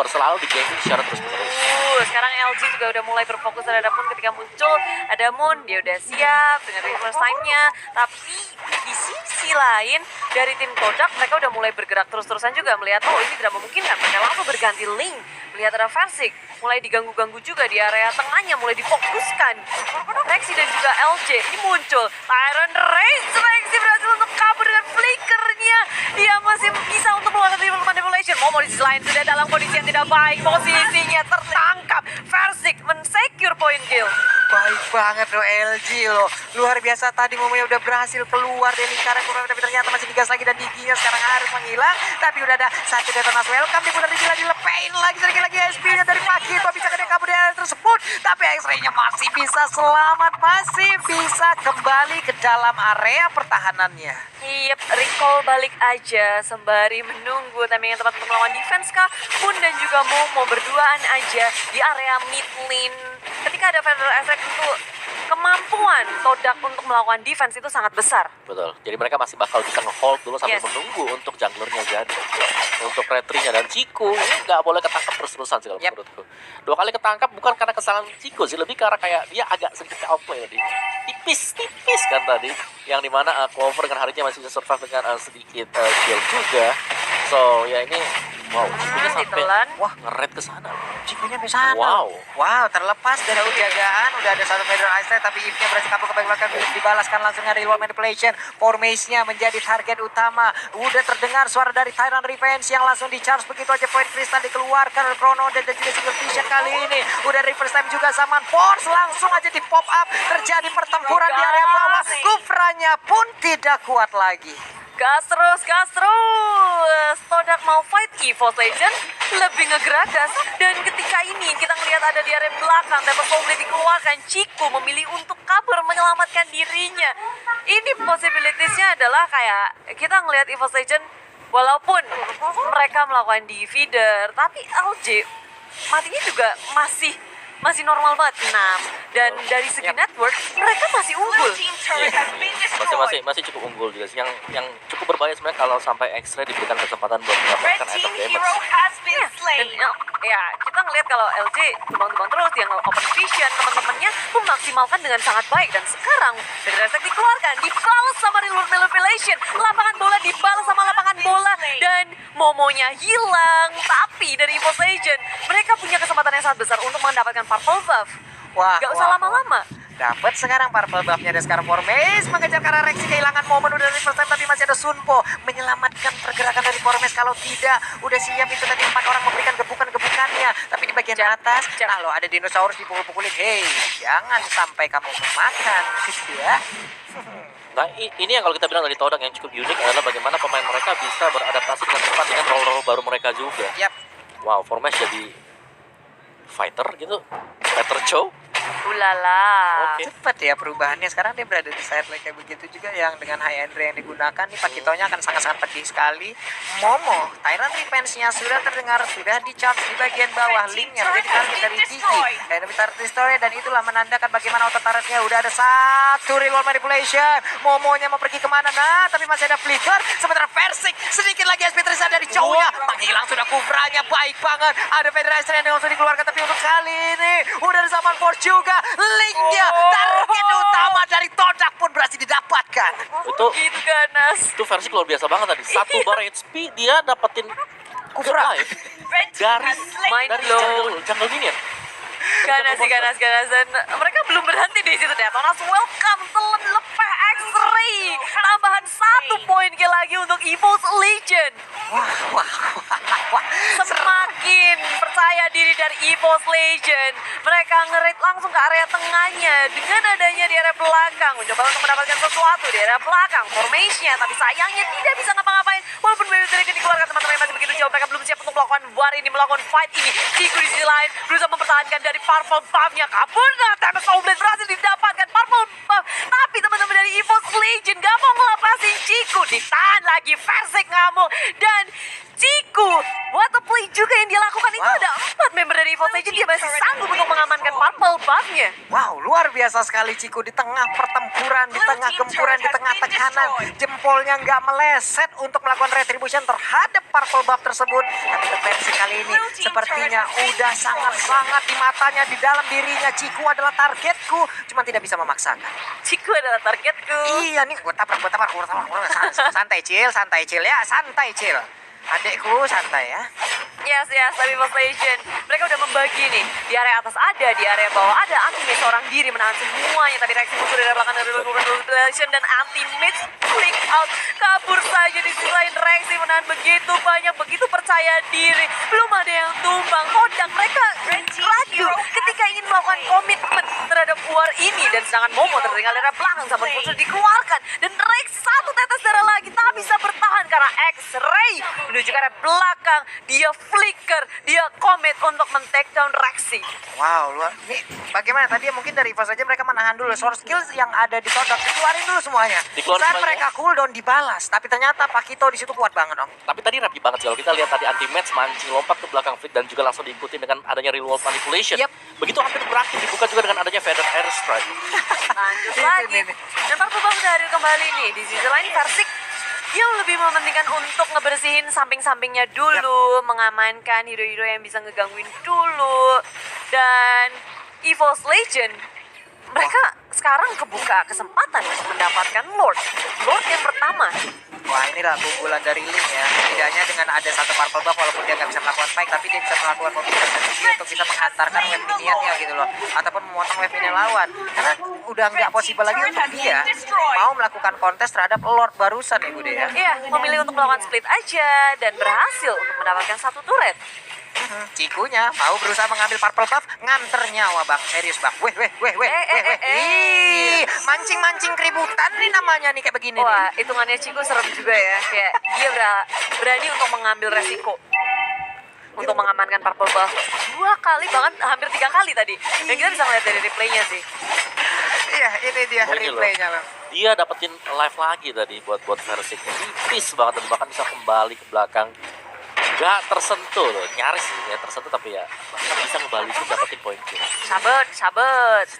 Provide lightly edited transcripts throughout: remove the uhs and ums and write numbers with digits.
selalu diganti secara terus-menerus. Sekarang LG juga udah mulai berfokus terhadap Moon. Ketika muncul ada Moon, dia udah siap dengan reverse time-nya. Tapi di sisi lain dari tim Kodak mereka udah mulai bergerak terus-terusan juga melihat oh ini tidak memungkinkan. Mereka langsung berganti link. Melihat ada Versik mulai diganggu-ganggu juga di area tengahnya, mulai difokuskan. Rexy dan juga LJ ini muncul. Tyrant Race, Rexy berhasil untuk kabur dengan flickernya. Dia masih bisa untuk melakukan triple manipulation. Momo di sisi lain sudah dalam kondisi yang tidak baik. Posisinya tertangkap. Versik men-secure point kill. Baik banget loh LG loh. Luar biasa tadi Momonya udah berhasil keluar dari lingkaran kurang, tapi ternyata masih digas lagi dan giginya sekarang harus menghilang. Tapi udah ada satu detonas welcome diputar gila dilepain lagi sedikit lagi SP-nya dari Pakito bisa ke kabur dari area tersebut. Tapi X-ray-nya masih bisa selamat, masih bisa kembali ke dalam area pertahanannya. Yep, recall balik aja sembari menunggu timing yang tepat untuk melawan defense kah. Moon dan juga Momo berduaan aja di area mid lane. Ketika ada Federal Effect tentu kemampuan Kodak untuk melakukan defense itu sangat besar. Betul. Jadi mereka masih bakal bisa nge-hold dulu sambil Yes. menunggu untuk junglernya jadi. Untuk retrinya dan Ciku ini nggak boleh ketangkap terus-terusan sih kalau Yep. menurutku. 2 kali ketangkap bukan karena kesalahan Ciku sih, lebih karena kayak dia agak sedikit outplay tadi. Tipis kan tadi. Yang dimana Clover dengan harinya masih bisa survive dengan sedikit kill juga. So ya ini wow, Cikunya sampai ditelan. wah ngeret ke sana. Cikunya di sana. Wow. Terlepas dari penjagaan udah ada satu Federal Ice Trade, tapi If-nya berhasil kabur ke bagian belakang, dibalaskan langsung dari luar manipulation. Formation-nya menjadi target utama. Udah terdengar suara dari Tyrant Revenge yang langsung di-charge begitu aja. Point Crystal dikeluarkan oleh Chrono dan juga single vision kali ini. Udah reverse time juga Zaman Force langsung aja di pop up. Terjadi pertempuran di area bawah. Kufranya pun tidak kuat lagi. Gas terus. Kodak mau fight EVOS Legend lebih ngegeragas. Dan ketika ini kita ngelihat ada di area belakang, Temple Soulblade dikeluarkan. Ciku memilih untuk kabur menyelamatkan dirinya. Ini possibilities-nya adalah kayak kita ngelihat EVOS Legend walaupun mereka melakukan divider, tapi LJ matinya juga masih normal banget 6. Dan dari segi network mereka masih unggul. Masih cukup unggul juga sih. Yang cukup berbahaya sebenarnya kalau sampai X-ray diberikan kesempatan buat mendapatkan item damage. Dan ya kita ngelihat kalau LJ tumbang-tumbang terus, dia open vision, teman-temannya memaksimalkan dengan sangat baik. Dan sekarang dari Resek dikeluarkan, dibalas sama Reload Manipulation, lapangan bola dibalas sama lapangan bola, dan Momonya hilang. Tapi dari EVOS Legend mereka punya kesempatan yang sangat besar untuk mendapatkan purple buff. Gak usah lama-lama. Dapat sekarang purple buff-nya dan sekarang Formes mengejar karena Rexy kehilangan momen udah dari first time, tapi masih ada Sunpo menyelamatkan pergerakan dari Formes. Kalau tidak udah siap itu tadi 4 orang memberikan gebukan-gebukannya, tapi di bagian atas nah lo ada dinosaurus dipukul-pukulin. Hey, jangan sampai kamu makan gitu ya. Nah ini yang kalau kita bilang dari Kodak yang cukup unik adalah bagaimana pemain mereka bisa beradaptasi dengan cepat dengan role-role baru mereka juga. Yap. Wow, Formes jadi fighter gitu, fighter Joe. Ulala. Oke. Cepat ya perubahannya. Sekarang dia berada di side lane kayak begitu juga yang dengan high end yang digunakan nih. Pakitonya akan sangat-sangat pedih sekali. Momo, Tyrant Revenge-nya sudah terdengar, sudah di-charge di bagian bawah. Linknya menjadi target dari Gigi. Enemy Turret Destroy, dan itulah menandakan bagaimana auto turretnya. Udah ada satu reload manipulation. Momonya mau pergi kemana? Nah, tapi masih ada flicker. Sementara Versik sedikit lagi SP Trisa dari cowoknya. Menghilang sudah Kufranya, baik banget. Ada Federation yang langsung dikeluarkan, tapi untuk kali ini udah ada Zaman Force juga. Linknya, target utama dari Kodak pun berhasil didapatkan. Gitu ganas. Itu versi luar biasa banget tadi. 1 bar HP dia dapetin Kufra. Mind blown. jungle minion. Ganas. Dan mereka belum berhenti di situ. Detonas welcome, telan lepeh X-ray. Tambahan 1 poin kill lagi untuk EVOS Legend. Wah. Semakin percaya diri dari EVOS Legend. Mereka nge-raid langsung ke area tengahnya. Dengan adanya di area belakang, mencoba untuk mendapatkan sesuatu di area belakang. Formation-nya, tapi sayangnya tidak bisa ngapa-ngapain. Walaupun Baby Dragon dikeluarkan, teman-teman masih begitu jauh. Mereka belum siap untuk melakukan war ini, melakukan fight ini. Ciku di sisi lain berusaha mempertahankan dari purple buff-nya. Kabur, nah Tempest Soulblade berhasil didapatkan purple buff. Tapi teman-teman dari EVOS Legend gak mau ngelepasin Ciku. Ditahan lagi, Versik ngamuk. Dan Ciku, what a play juga yang dia lakukan itu. Ada 4 buat member dari EVOS Legend dia masih sanggup untuk mengamankan purple buff-nya. Wow, luar biasa sekali Ciku di tengah pertempuran, di tengah gempuran, di tengah tekanan. Jempolnya nggak meleset untuk melakukan retribution terhadap purple buff tersebut. Tapi defensi kali ini sepertinya udah sangat-sangat di matanya, di dalam dirinya. Ciku adalah targetku, cuma tidak bisa memaksakan. Ciku adalah targetku. Iya nih, gue tabrak. Santai Cil ya, santai Cil. Adekku santai ya. Yes, tapi EVOS Legend mereka udah membagi nih. Di area atas ada, di area bawah ada. Anti-Mage seorang diri menahan semuanya. Tapi reaksi musuh dari belakang dari Legend dan Anti-Mage flick out. Kabur saja di sisi lain. Reaksi menahan begitu banyak, begitu percaya diri. Belum ada yang tumbang. Kodak mereka ragu ketika ingin melakukan komitmen terhadap war ini. Dan sedangkan Momo tertinggal dari belakang sama musuh dikeluarkan. Dan reaksi satu tetes darah lagi tak bisa bertahan karena X-Ray menuju ke arah belakang. Dia flicker, dia komit untuk men-take down Rexy. Wow, luar. Nih, bagaimana tadi mungkin dari EVOS aja mereka menahan dulu source skills yang ada di Todak, dikeluarin dulu semuanya. Saat mereka cooldown dibalas, tapi ternyata Pakito di situ kuat banget dong. Tapi tadi rapi banget sih kalau kita lihat tadi anti-match mancing lompat ke belakang Flick dan juga langsung diikuti dengan adanya real world manipulation. Yep. Begitu hampir berakhir dibuka juga dengan adanya feather airstrike. Lanjut Itu lagi. nih. Dan Purple Buff udah hadir kembali nih. Di sisi lain Versik dia lebih mementingkan untuk ngebersihin samping-sampingnya dulu, mengamankan hero-hero yang bisa ngegangguin dulu. Dan EVOS Legend mereka sekarang kebuka kesempatan untuk mendapatkan Lord yang pertama. Wah, inilah keunggulan dari Link ya. Setidaknya dengan ada satu purple buff walaupun dia nggak bisa melakukan spike, tapi dia bisa melakukan mobilisasi tinggi untuk bisa menghantarkan wave minionnya gitu loh. Ataupun memotong wave minion lawan. Karena udah nggak possible lagi untuk dia mau melakukan kontes terhadap Lord barusan ya Bude ya. Iya, memilih untuk melakukan split aja dan berhasil untuk mendapatkan satu turret. Cikunya mau berusaha mengambil purple buff, nganter nyawa bang, serius bang. Weh. Mancing keributan nih namanya nih kayak begini Wah, nih. hitungannya Ciku serem juga ya. Kayak dia berani untuk mengambil resiko untuk mengamankan purple buff 2 kali, bahkan hampir 3 kali tadi. Dan kita bisa ngeliat dari replaynya sih. Iya, ini dia Oh, ini loh. replaynya bang. Dia dapetin live lagi tadi buat Versik. Tipis banget dan bahkan bisa kembali ke belakang. Gak tersentuh loh, nyaris sih ya tersentuh tapi ya bisa kembali itu dapetin poin kill. Sabet. Sahabat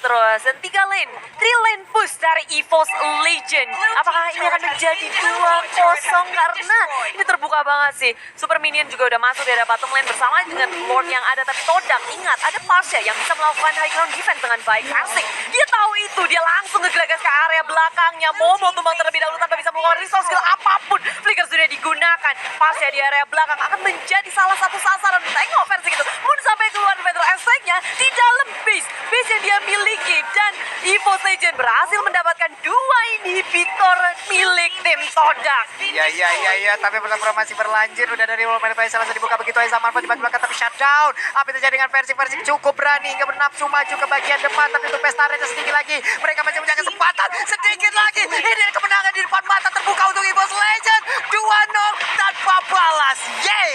terus. Dan 3 lane push dari EVOS Legend. Apakah ini akan menjadi 2-0? Karena ini terbuka banget sih. Super Minion juga udah masuk di bottom lane bersama dengan Lord yang ada. Tapi Todak, ingat ada Pasha yang bisa melakukan high ground defense dengan baik. Asik, dia tahu itu. Dia langsung ngegelagas ke area belakangnya. Momo tumbang terlebih dahulu tanpa bisa mengeluarkan resource skill apapun. Flicker sudah digunakan. Pasha di area belakang akan menjadi salah satu sasaran. Tengok versi gitu. Pun sampai keluar Pedro Esseknya di dalam base yang dia miliki. Dan EVOS Legend berhasil mendapatkan 2 inhibitor milik tim Todak. Iya, tapi pertempuran masih berlanjut. Udah dari World Manifest langsung dibuka begitu aja sama Marvel di bagian belakang tapi shutdown. Apa yang terjadi dengan versi cukup berani, nggak bernafsu maju ke bagian depan, tapi untuk Pestarenya sedikit lagi. Mereka masih punya kesempatan sedikit lagi. Ini kemenangan di depan mata terbuka untuk EVOS Legend 2-0 tanpa balas. Yeay!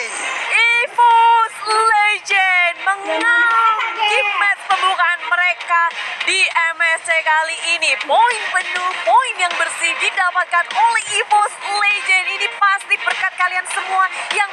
EVOS Legend mengambil match pembukaan mereka di MSC kali ini. Poin penuh, poin yang bersih didapatkan oleh EVOS Legend. Ini pasti berkat kalian semua yang